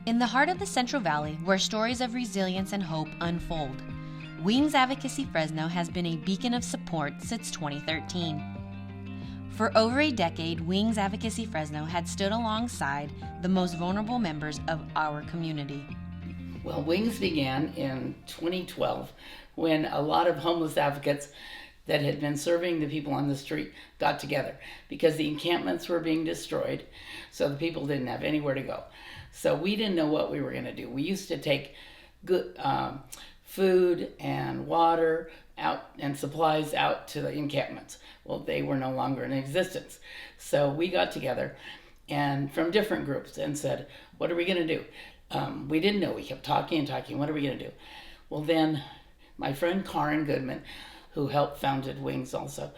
In the heart of the Central Valley, where stories of resilience and hope unfold, Wings Advocacy Fresno has been a beacon of support since 2013. For over a decade, Wings Advocacy Fresno had stood alongside the most vulnerable members of our community. Well, Wings began in 2012 when a lot of homeless advocates that had been serving the people on the street got together because the encampments were being destroyed, so the people didn't have anywhere to go. So we didn't know what we were going to do. We used to take good food and water out and supplies out to the encampments. Well, they were no longer in existence. So we got together and from different groups and said, what are we going to do? We didn't know. We kept talking. What are we going to do? Well, then my friend Karen Goodman, who helped founded Wings also,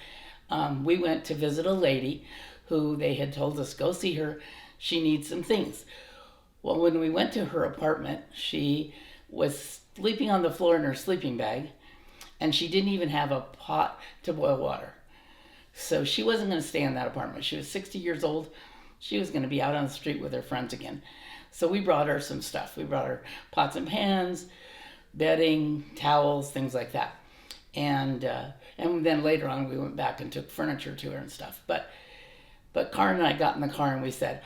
we went to visit a lady who they had told us, go see her. She needs some things. Well, when we went to her apartment, she was sleeping on the floor in her sleeping bag, and she didn't even have a pot to boil water. So she wasn't going to stay in that apartment. She was 60 years old. She was going to be out on the street with her friends again. So we brought her some stuff. We brought her pots and pans, bedding, towels, things like that. And then later on, we went back and took furniture to her and stuff. But Karen and I got in the car and we said,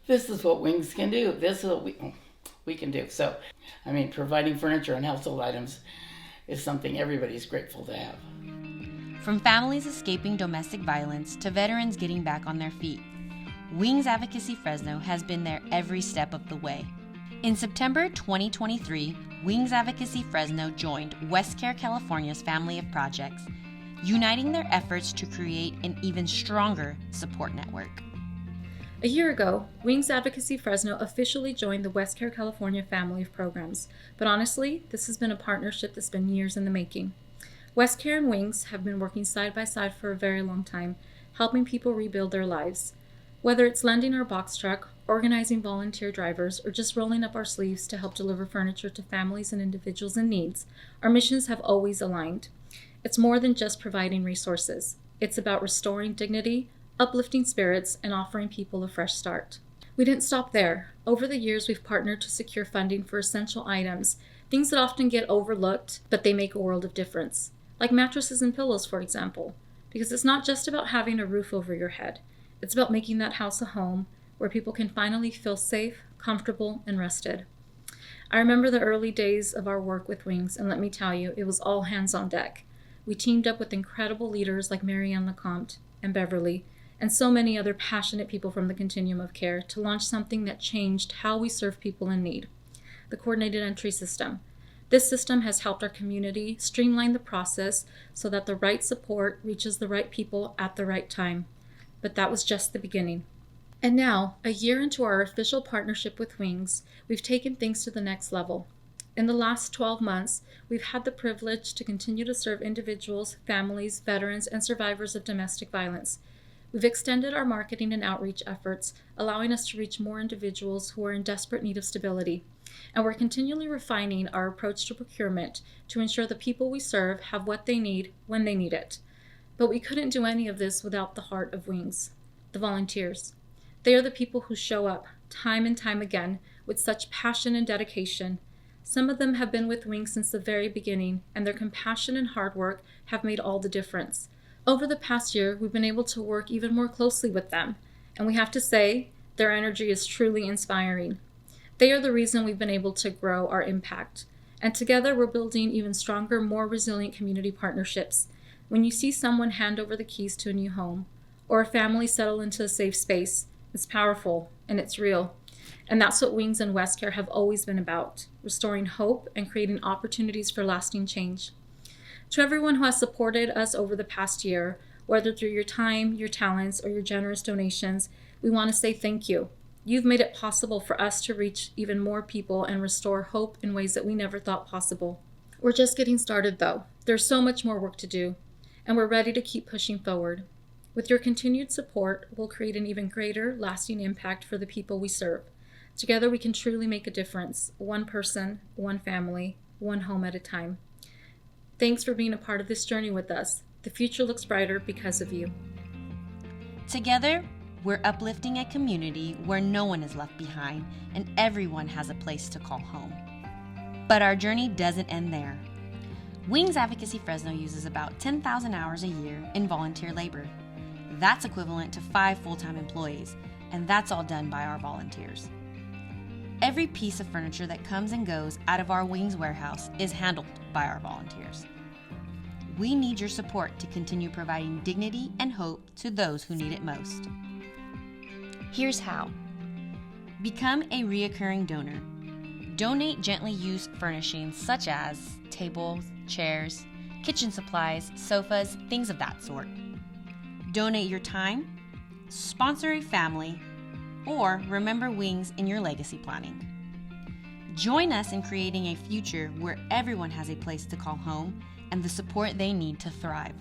this is what Wings can do. This is what we can do. So, I mean, providing furniture and household items is something everybody's grateful to have. From families escaping domestic violence to veterans getting back on their feet, Wings Advocacy Fresno has been there every step of the way. In September 2023, Wings Advocacy Fresno joined WestCare California's family of projects, uniting their efforts to create an even stronger support network. A year ago, Wings Advocacy Fresno officially joined the WestCare California family of programs, but honestly, this has been a partnership that's been years in the making. WestCare and Wings have been working side by side for a very long time, helping people rebuild their lives. Whether it's lending our box truck, organizing volunteer drivers, or just rolling up our sleeves to help deliver furniture to families and individuals in need, our missions have always aligned. It's more than just providing resources. It's about restoring dignity, uplifting spirits, and offering people a fresh start. We didn't stop there. Over the years, we've partnered to secure funding for essential items, things that often get overlooked, but they make a world of difference. Like mattresses and pillows, for example. Because it's not just about having a roof over your head. It's about making that house a home where people can finally feel safe, comfortable, and rested. I remember the early days of our work with Wings, and let me tell you, it was all hands on deck. We teamed up with incredible leaders like Marianne Lecomte and Beverly, and so many other passionate people from the continuum of care to launch something that changed how we serve people in need, the coordinated entry system. This system has helped our community streamline the process so that the right support reaches the right people at the right time. But that was just the beginning. And now, a year into our official partnership with Wings, we've taken things to the next level. In the last 12 months, we've had the privilege to continue to serve individuals, families, veterans, and survivors of domestic violence. We've extended our marketing and outreach efforts, allowing us to reach more individuals who are in desperate need of stability. And we're continually refining our approach to procurement to ensure the people we serve have what they need when they need it. But we couldn't do any of this without the heart of Wings, the volunteers. They are the people who show up time and time again with such passion and dedication. Some of them have been with Wings since the very beginning, and their compassion and hard work have made all the difference. Over the past year, we've been able to work even more closely with them, and we have to say, their energy is truly inspiring. They are the reason we've been able to grow our impact, and together we're building even stronger, more resilient community partnerships. When you see someone hand over the keys to a new home, or a family settle into a safe space, it's powerful and it's real. And that's what Wings and WestCare have always been about, restoring hope and creating opportunities for lasting change. To everyone who has supported us over the past year, whether through your time, your talents, or your generous donations, we want to say thank you. You've made it possible for us to reach even more people and restore hope in ways that we never thought possible. We're just getting started though. There's so much more work to do, and we're ready to keep pushing forward. With your continued support, we'll create an even greater, lasting impact for the people we serve. Together we can truly make a difference, one person, one family, one home at a time. Thanks for being a part of this journey with us. The future looks brighter because of you. Together, We're uplifting a community where no one is left behind and everyone has a place to call home. But our journey doesn't end there. Wings Advocacy Fresno uses about 10,000 hours a year in volunteer labor. That's equivalent to 5 full-time employees, and that's all done by our volunteers. Every piece of furniture that comes and goes out of our Wings warehouse is handled by our volunteers. We need your support to continue providing dignity and hope to those who need it most. Here's how. Become a reoccurring donor. Donate gently used furnishings such as tables, chairs, kitchen supplies, sofas, things of that sort. Donate your time, sponsor a family, or remember Wings in your legacy planning. Join us in creating a future where everyone has a place to call home and the support they need to thrive.